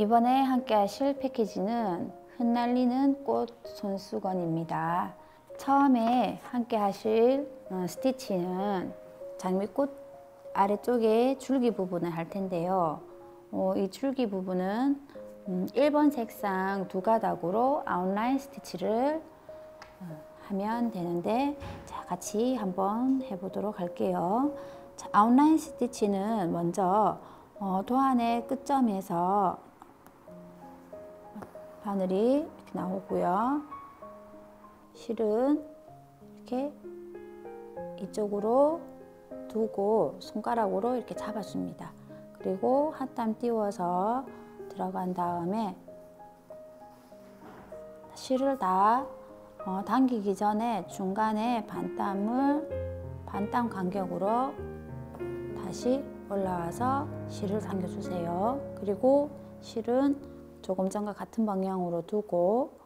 이번에 함께 하실 패키지는 흩날리는 꽃 손수건입니다. 처음에 함께 하실 스티치는 장미꽃 아래쪽에 줄기 부분을 할 텐데요. 이 줄기 부분은 1번 색상 두 가닥으로 아웃라인 스티치를 하면 되는데, 자, 같이 한번 해보도록 할게요. 자, 아웃라인 스티치는 먼저 도안의 끝점에서 바늘이 이렇게 나오고요. 실은 이렇게 이쪽으로 두고 손가락으로 이렇게 잡아줍니다. 그리고 한 땀 띄워서 들어간 다음에 실을 다 당기기 전에 중간에 반땀 간격으로 다시 올라와서 실을 당겨주세요. 그리고 실은 조금 전과 같은 방향으로 두고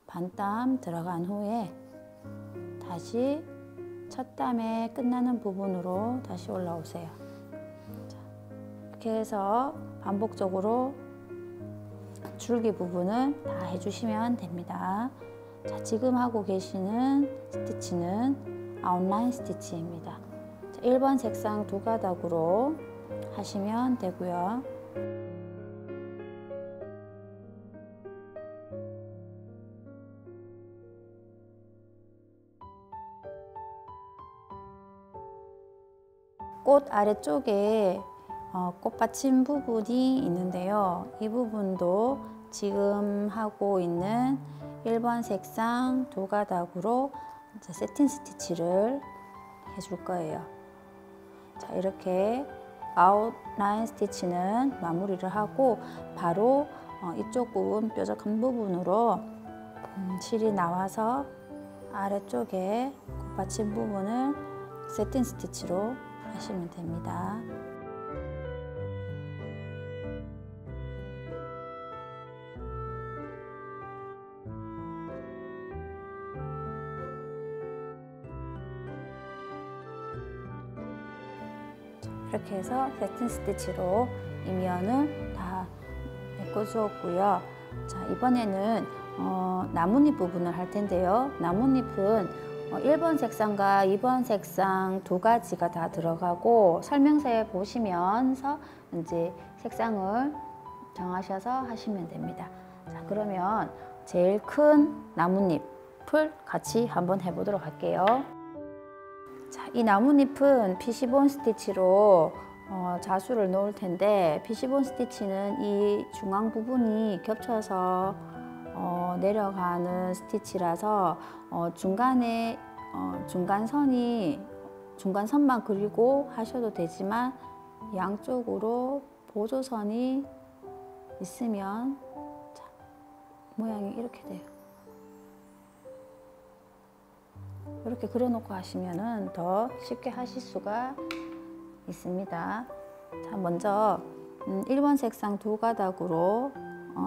반땀 들어간 후에 다시 첫 땀에 끝나는 부분으로 다시 올라오세요. 자, 이렇게 해서 반복적으로 줄기 부분은 다 해주시면 됩니다. 자, 지금 하고 계시는 스티치는 아웃라인 스티치입니다. 자, 1번 색상 두 가닥으로 하시면 되고요. 꽃 아래쪽에 꽃받침 부분이 있는데요. 이 부분도 지금 하고 있는 1번 색상 두 가닥으로 세팅 스티치를 해줄 거예요. 자, 이렇게 아웃라인 스티치는 마무리를 하고 바로 이쪽 부분 뾰족한 부분으로 실이 나와서 아래쪽에 꽃받침 부분을 세팅 스티치로 하시면 됩니다. 이렇게 해서 세팅 스티치로 이면을 다 메꿔주었고요. 자, 이번에는 나뭇잎 부분을 할 텐데요. 나뭇잎은 1번 색상과 2번 색상 두 가지가 다 들어가고, 설명서에 보시면서 이제 색상을 정하셔서 하시면 됩니다. 자, 그러면 제일 큰 나뭇잎을 같이 한번 해보도록 할게요. 자, 이 나뭇잎은 피시본 스티치로 자수를 놓을 텐데, 피시본 스티치는 이 중앙 부분이 겹쳐서 내려가는 스티치라서 중간에 중간선만 그리고 하셔도 되지만 양쪽으로 보조선이 있으면, 자, 모양이 이렇게 돼요. 이렇게 그려놓고 하시면은 더 쉽게 하실 수가 있습니다. 자, 먼저 1번 색상 두 가닥으로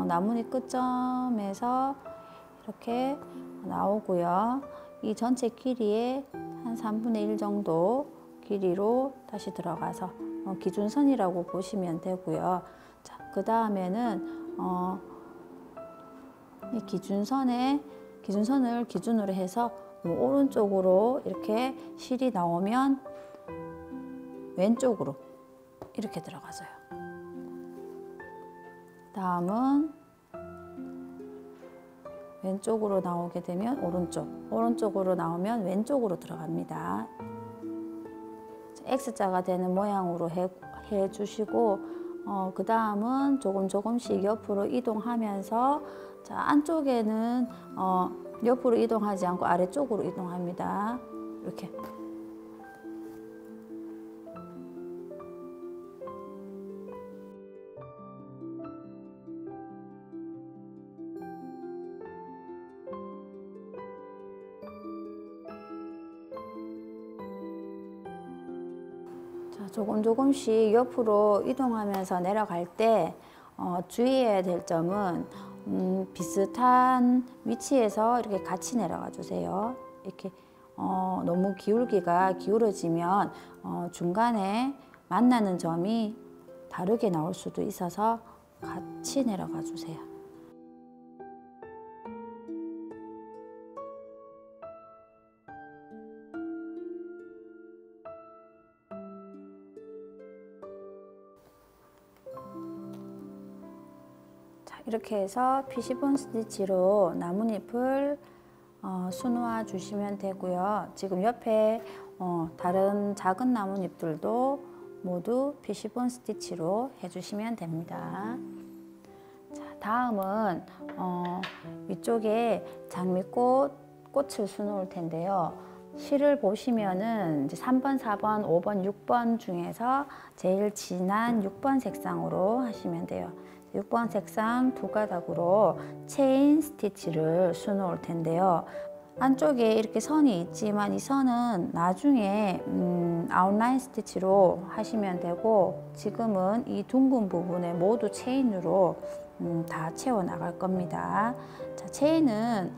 나뭇잎 끝점에서 이렇게 나오고요. 이 전체 길이의 한 3분의 1 정도 길이로 다시 들어가서 기준선이라고 보시면 되고요. 자, 그 다음에는 이 기준선을 기준으로 해서 오른쪽으로 이렇게 실이 나오면 왼쪽으로 이렇게 들어가져요. 다음은 왼쪽으로 나오게 되면 오른쪽으로 나오면 왼쪽으로 들어갑니다. X자가 되는 모양으로 해 주시고, 그 다음은 조금씩 옆으로 이동하면서, 자, 안쪽에는 옆으로 이동하지 않고 아래쪽으로 이동합니다. 이렇게. 자, 조금씩 옆으로 이동하면서 내려갈 때 주의해야 될 점은 비슷한 위치에서 이렇게 같이 내려가 주세요. 이렇게 너무 기울기가 기울어지면 중간에 만나는 점이 다르게 나올 수도 있어서 같이 내려가 주세요. 자, 이렇게 해서 피시본 스티치로 나뭇잎을 수놓아 주시면 되고요. 지금 옆에 다른 작은 나뭇잎들도 모두 피시본 스티치로 해주시면 됩니다. 자, 다음은 위쪽에 장미꽃 꽃을 수놓을 텐데요. 실을 보시면은 이제 3번, 4번, 5번, 6번 중에서 제일 진한 6번 색상으로 하시면 돼요. 6번 색상 두 가닥으로 체인 스티치를 수놓을 텐데요. 안쪽에 이렇게 선이 있지만 이 선은 나중에 아웃라인 스티치로 하시면 되고, 지금은 이 둥근 부분에 모두 체인으로 다 채워 나갈 겁니다. 자, 체인은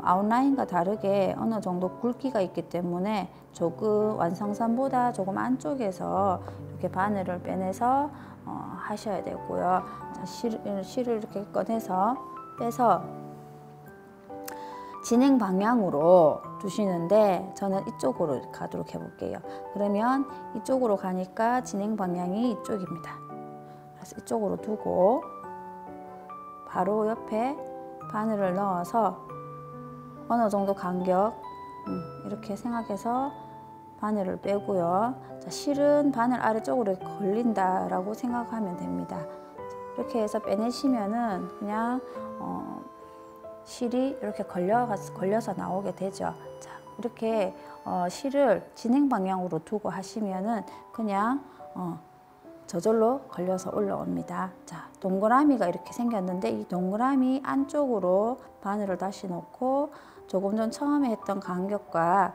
아웃라인과 다르게 어느 정도 굵기가 있기 때문에 조금 완성선보다 조금 안쪽에서 이렇게 바늘을 빼내서 하셔야 되고요. 자, 실을 이렇게 꺼내서 빼서 진행 방향으로 두시는데, 저는 이쪽으로 가도록 해볼게요. 그러면 이쪽으로 가니까 진행 방향이 이쪽입니다. 그래서 이쪽으로 두고 바로 옆에 바늘을 넣어서 어느 정도 간격 이렇게 생각해서 바늘을 빼고요. 자, 실은 바늘 아래쪽으로 걸린다라고 생각하면 됩니다. 이렇게 해서 빼내시면은 그냥 실이 이렇게 걸려서 나오게 되죠. 자, 이렇게 실을 진행 방향으로 두고 하시면은 그냥 저절로 걸려서 올라옵니다. 자, 동그라미가 이렇게 생겼는데 이 동그라미 안쪽으로 바늘을 다시 넣고 조금 전 처음에 했던 간격과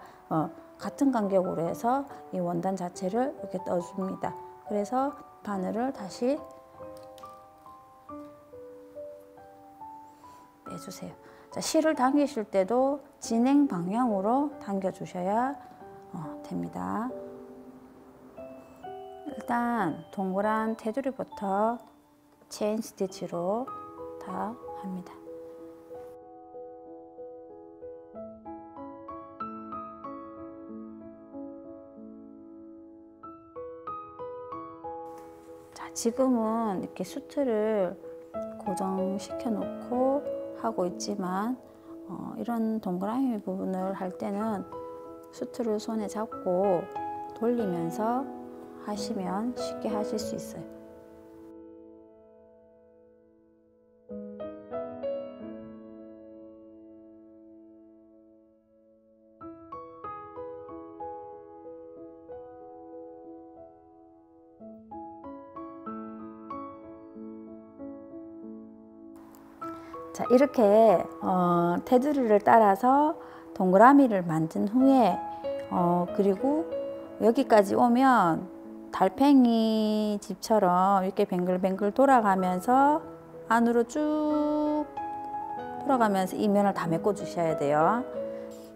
같은 간격으로 해서 이 원단 자체를 이렇게 떠줍니다. 그래서 바늘을 다시 빼주세요. 자, 실을 당기실 때도 진행 방향으로 당겨 주셔야 됩니다. 일단 동그란 테두리부터 체인 스티치로 다 합니다. 자, 지금은 이렇게 수트를 고정시켜 놓고 하고 있지만 이런 동그라미 부분을 할 때는 수트를 손에 잡고 돌리면서 하시면 쉽게 하실 수 있어요. 자, 이렇게 테두리를 따라서 동그라미를 만든 후에 그리고 여기까지 오면 달팽이 집처럼 이렇게 뱅글뱅글 돌아가면서 안으로 쭉 돌아가면서 이 면을 다 메꿔 주셔야 돼요.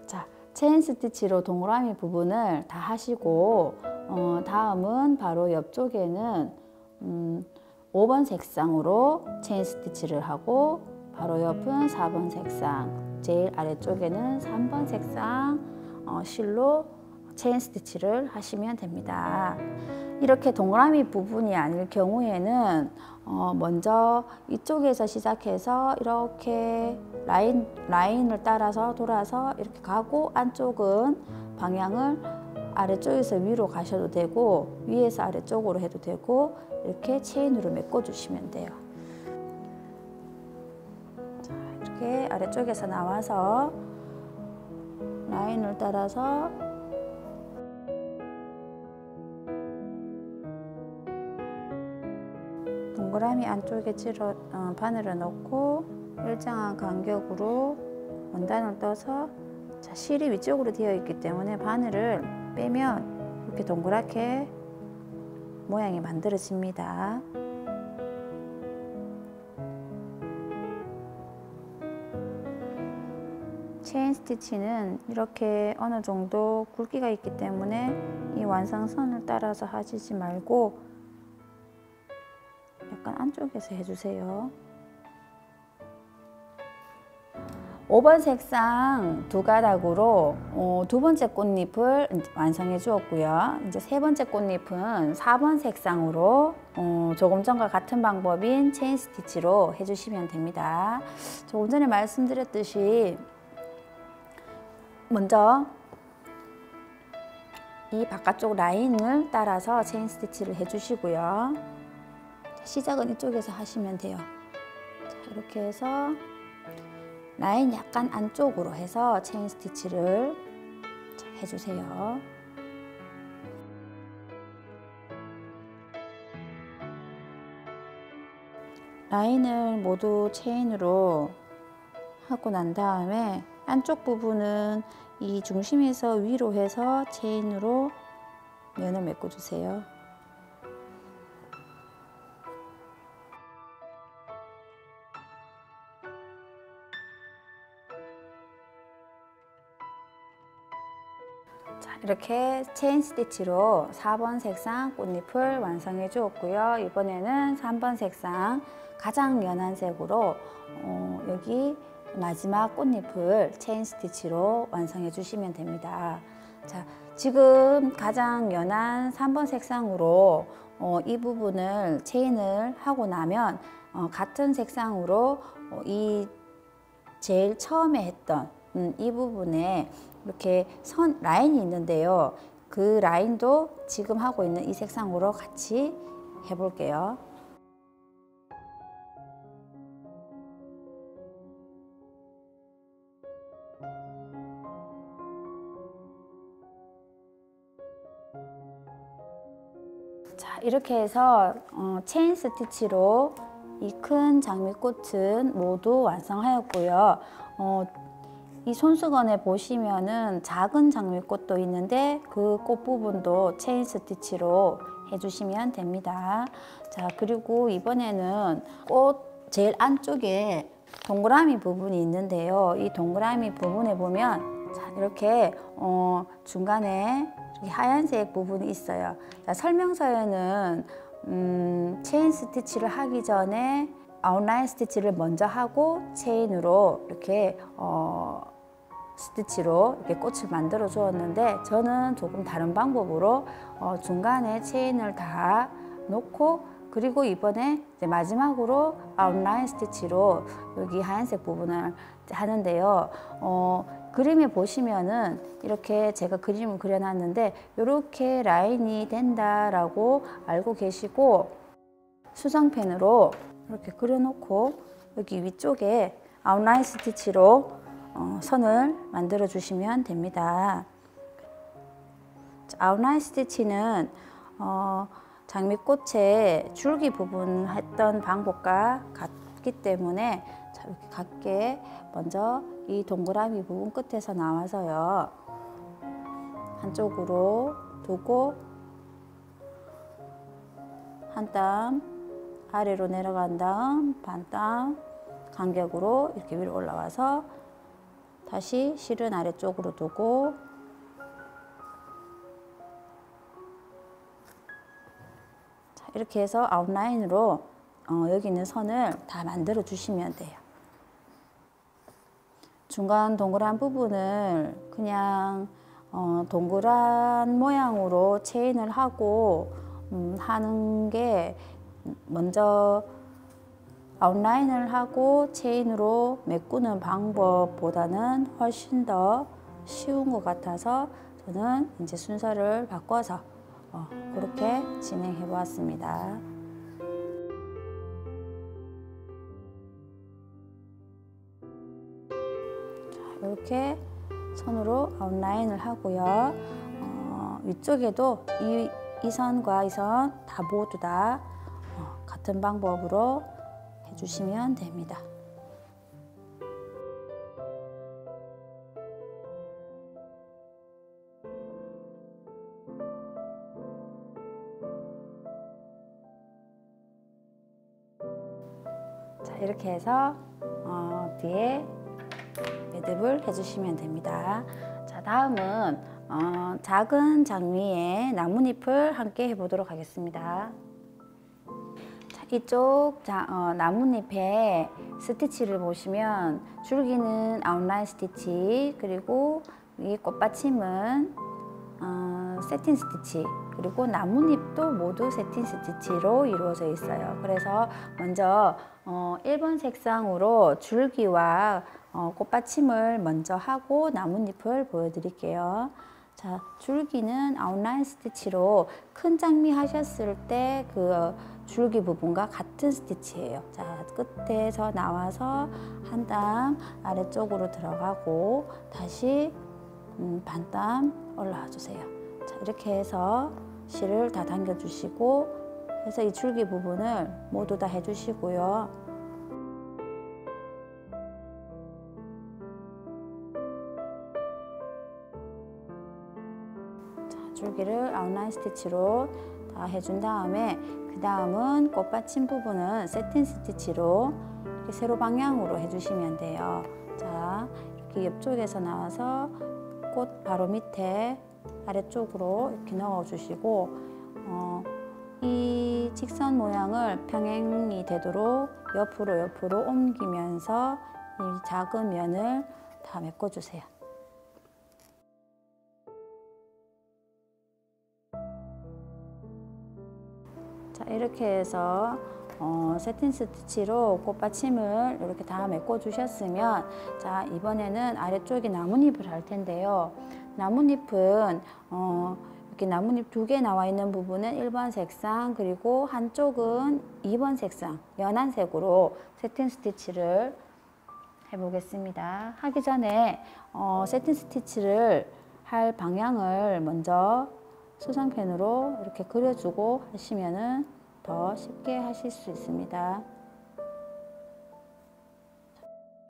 자, 체인 스티치로 동그라미 부분을 다 하시고 다음은 바로 옆쪽에는 5번 색상으로 체인 스티치를 하고 바로 옆은 4번 색상, 제일 아래쪽에는 3번 색상 실로 체인 스티치를 하시면 됩니다. 이렇게 동그라미 부분이 아닐 경우에는 먼저 이쪽에서 시작해서 이렇게 라인을 따라서 돌아서 이렇게 가고, 안쪽은 방향을 아래쪽에서 위로 가셔도 되고 위에서 아래쪽으로 해도 되고 이렇게 체인으로 메꿔 주시면 돼요. 자, 이렇게 아래쪽에서 나와서 라인을 따라서 동그라미 안쪽에 바늘을 넣고 일정한 간격으로 원단을 떠서, 자, 실이 위쪽으로 되어 있기 때문에 바늘을 빼면 이렇게 동그랗게 모양이 만들어집니다. 체인 스티치는 이렇게 어느 정도 굵기가 있기 때문에 이 완성선을 따라서 하시지 말고 약간 안쪽에서 해주세요. 5번 색상 두 가닥으로 두 번째 꽃잎을 완성해 주었고요. 이제 세 번째 꽃잎은 4번 색상으로 조금 전과 같은 방법인 체인 스티치로 해주시면 됩니다. 조금 전에 말씀드렸듯이 먼저 이 바깥쪽 라인을 따라서 체인 스티치를 해주시고요. 시작은 이쪽에서 하시면 돼요. 자, 이렇게 해서 라인 약간 안쪽으로 해서 체인 스티치를 해주세요. 라인을 모두 체인으로 하고 난 다음에 안쪽 부분은 이 중심에서 위로 해서 체인으로 면을 메꿔주세요. 자, 이렇게 체인 스티치로 4번 색상 꽃잎을 완성해 주었고요. 이번에는 3번 색상 가장 연한 색으로 여기 마지막 꽃잎을 체인 스티치로 완성해 주시면 됩니다. 자, 지금 가장 연한 3번 색상으로 이 부분을 체인을 하고 나면 같은 색상으로 이 제일 처음에 했던 이 부분에 이렇게 선 라인이 있는데요. 그 라인도 지금 하고 있는 이 색상으로 같이 해볼게요. 자, 이렇게 해서 체인 스티치로 이 큰 장미꽃은 모두 완성하였고요. 이 손수건에 보시면은 작은 장미꽃도 있는데 그 꽃 부분도 체인 스티치로 해주시면 됩니다. 자, 그리고 이번에는 꽃 제일 안쪽에 동그라미 부분이 있는데요. 이 동그라미 부분에 보면 자, 이렇게 중간에 이렇게 하얀색 부분이 있어요. 자, 설명서에는 체인 스티치를 하기 전에 아웃라인 스티치를 먼저 하고 체인으로 이렇게 스티치로 이렇게 꽃을 만들어 주었는데 저는 조금 다른 방법으로 중간에 체인을 다 놓고 그리고 이번에 이제 마지막으로 아웃라인 스티치로 여기 하얀색 부분을 하는데요. 그림에 보시면은 이렇게 제가 그림을 그려놨는데 이렇게 라인이 된다라고 알고 계시고 수정펜으로 이렇게 그려놓고 여기 위쪽에 아웃라인 스티치로 선을 만들어 주시면 됩니다. 아웃라인 스티치는 장미꽃의 줄기 부분 했던 방법과 같기 때문에 이렇게 같게 먼저 이 동그라미 부분 끝에서 나와서요 한쪽으로 두고 한 땀 아래로 내려간 다음 반 땀 간격으로 이렇게 위로 올라와서 다시 실은 아래쪽으로 두고 자, 이렇게 해서 아웃라인으로 여기 있는 선을 다 만들어 주시면 돼요. 중간 동그란 부분을 그냥 동그란 모양으로 체인을 하고 하는 게 먼저 아웃라인을 하고 체인으로 메꾸는 방법보다는 훨씬 더 쉬운 것 같아서 저는 이제 순서를 바꿔서 그렇게 진행해 보았습니다. 이렇게 선으로 아웃라인을 하고요. 위쪽에도 이 선과 이 선 다 모두 다 같은 방법으로 해주시면 됩니다. 자, 이렇게 해서 뒤에 매듭을 해주시면 됩니다. 자, 다음은 작은 장미의 나뭇잎을 함께 해보도록 하겠습니다. 자, 이쪽 나뭇잎에 스티치를 보시면 줄기는 아웃라인 스티치, 그리고 이 꽃받침은 세틴 스티치, 그리고 나뭇잎도 모두 세틴 스티치로 이루어져 있어요. 그래서 먼저 1번 색상으로 줄기와 꽃받침을 먼저 하고 나뭇잎을 보여드릴게요. 자, 줄기는 아웃라인 스티치로 큰 장미 하셨을 때 그 줄기 부분과 같은 스티치예요. 자, 끝에서 나와서 한 땀 아래쪽으로 들어가고 다시 반 땀 올라와 주세요. 자, 이렇게 해서 실을 다 당겨 주시고 해서 이 줄기 부분을 모두 다 해주시고요. 자, 줄기를 아웃라인 스티치로 다 해준 다음에 그 다음은 꽃받침 부분은 세틴 스티치로 이렇게 세로 방향으로 해주시면 돼요. 자, 이렇게 옆쪽에서 나와서 꽃 바로 밑에 아래쪽으로 이렇게 넣어주시고 이 직선 모양을 평행이 되도록 옆으로 옮기면서 이 작은 면을 다 메꿔주세요. 자, 이렇게 해서 세틴 스티치로 꽃받침을 이렇게 다 메꿔 주셨으면, 자, 이번에는 아래쪽에 나뭇잎을 할 텐데요. 나뭇잎은 이렇게 나뭇잎 2개 나와 있는 부분은 1번 색상, 그리고 한쪽은 2번 색상 연한 색으로 세틴 스티치를 해보겠습니다. 하기 전에 세틴 스티치를 할 방향을 먼저 수성펜으로 이렇게 그려주고 하시면은 더 쉽게 하실 수 있습니다.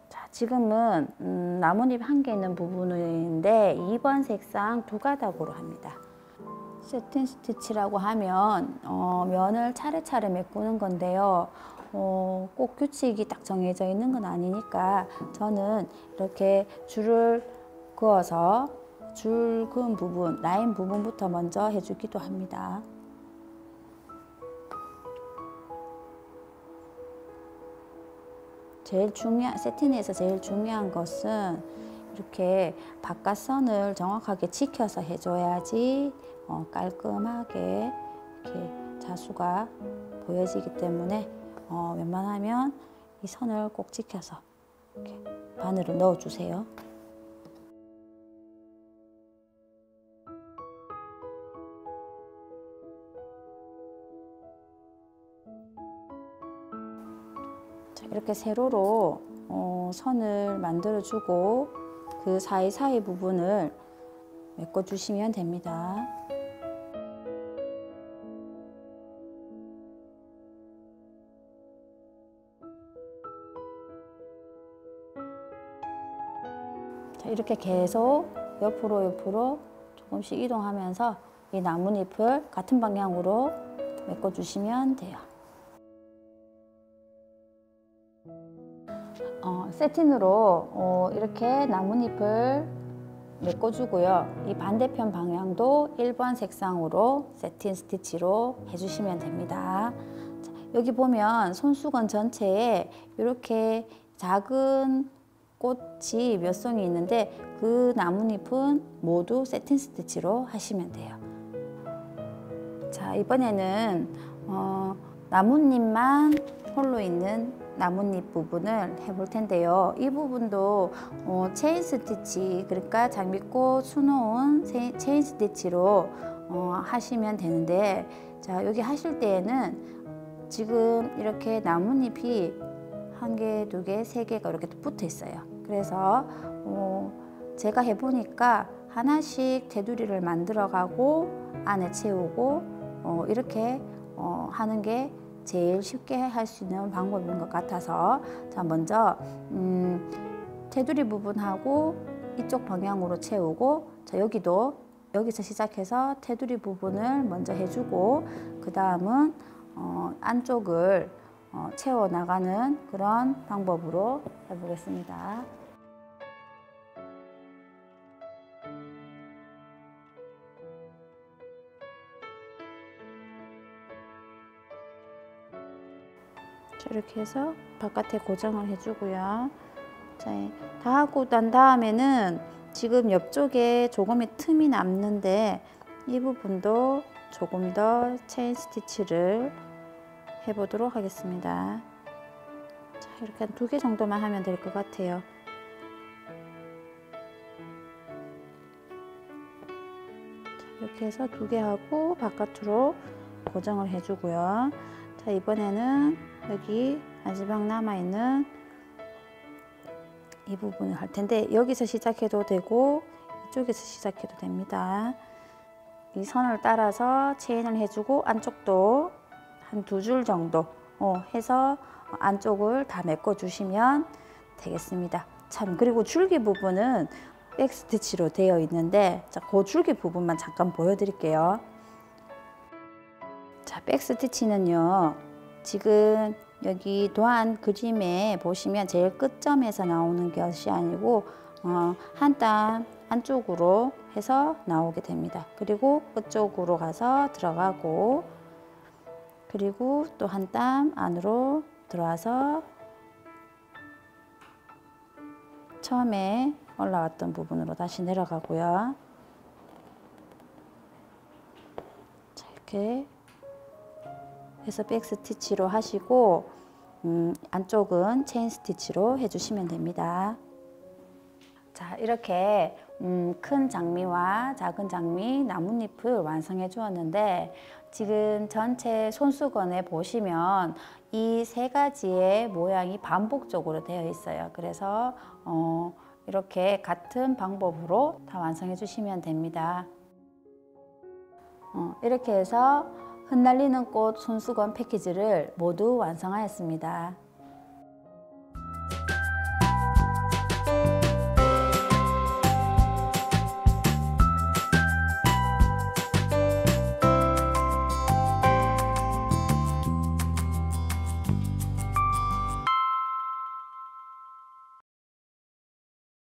자, 지금은 나뭇잎 한 개 있는 부분인데 2번 색상 2가닥으로 합니다. 세틴 스티치라고 하면 면을 차례차례 메꾸는 건데요. 꼭 규칙이 딱 정해져 있는 건 아니니까 저는 이렇게 줄을 그어서 줄 그은 부분, 라인 부분부터 먼저 해주기도 합니다. 세틴에서 제일 중요한 것은 이렇게 바깥선을 정확하게 지켜서 해줘야지 깔끔하게 이렇게 자수가 보여지기 때문에 웬만하면 이 선을 꼭 지켜서 이렇게 바늘을 넣어주세요. 자, 이렇게 세로로 선을 만들어주고 그 사이사이 부분을 메꿔주시면 됩니다. 자, 이렇게 계속 옆으로 조금씩 이동하면서 이 나뭇잎을 같은 방향으로 메꿔주시면 돼요. 세틴으로 이렇게 나뭇잎을 메꿔주고요. 이 반대편 방향도 1번 색상으로 세틴 스티치로 해주시면 됩니다. 자, 여기 보면 손수건 전체에 이렇게 작은 꽃이 몇 송이 있는데 그 나뭇잎은 모두 세틴 스티치로 하시면 돼요. 자, 이번에는 나뭇잎만 홀로 있는 나뭇잎 부분을 해볼 텐데요. 이 부분도 체인 스티치, 그러니까 장미꽃 수놓은 체인 스티치로 하시면 되는데, 자, 여기 하실 때에는 지금 이렇게 나뭇잎이 1개, 2개, 3개가 이렇게 붙어 있어요. 그래서 제가 해보니까 하나씩 테두리를 만들어 가고 안에 채우고 이렇게 하는 게 제일 쉽게 할 수 있는 방법인 것 같아서, 자, 먼저 테두리 부분하고 이쪽 방향으로 채우고, 자, 여기서 시작해서 테두리 부분을 먼저 해주고 그 다음은 안쪽을 채워 나가는 그런 방법으로 해보겠습니다. 이렇게 해서 바깥에 고정을 해주고요. 자, 다 하고 난 다음에는 지금 옆쪽에 조금의 틈이 남는데 이 부분도 조금 더 체인 스티치를 해보도록 하겠습니다. 자, 이렇게 한 2개 정도만 하면 될 것 같아요. 자, 이렇게 해서 2개 하고 바깥으로 고정을 해주고요. 자, 이번에는 여기 마지막 남아있는 이 부분을 할 텐데 여기서 시작해도 되고 이쪽에서 시작해도 됩니다. 이 선을 따라서 체인을 해주고 안쪽도 한 2줄 정도 해서 안쪽을 다 메꿔 주시면 되겠습니다. 참, 그리고 줄기 부분은 백스티치로 되어 있는데 자, 그 줄기 부분만 잠깐 보여드릴게요. 자, 백스티치는요, 지금 여기 도안 그림에 보시면 제일 끝점에서 나오는 것이 아니고 한 땀 안쪽으로 해서 나오게 됩니다. 그리고 끝쪽으로 가서 들어가고, 그리고 또 한 땀 안으로 들어와서 처음에 올라왔던 부분으로 다시 내려가고요. 자, 이렇게 해서 백 스티치로 하시고 안쪽은 체인 스티치로 해주시면 됩니다. 자, 이렇게 큰 장미와 작은 장미 나뭇잎을 완성해 주었는데 지금 전체 손수건에 보시면 이 3가지의 모양이 반복적으로 되어 있어요. 그래서 이렇게 같은 방법으로 다 완성해 주시면 됩니다. 이렇게 해서 흩날리는 꽃 손수건 패키지를 모두 완성하였습니다.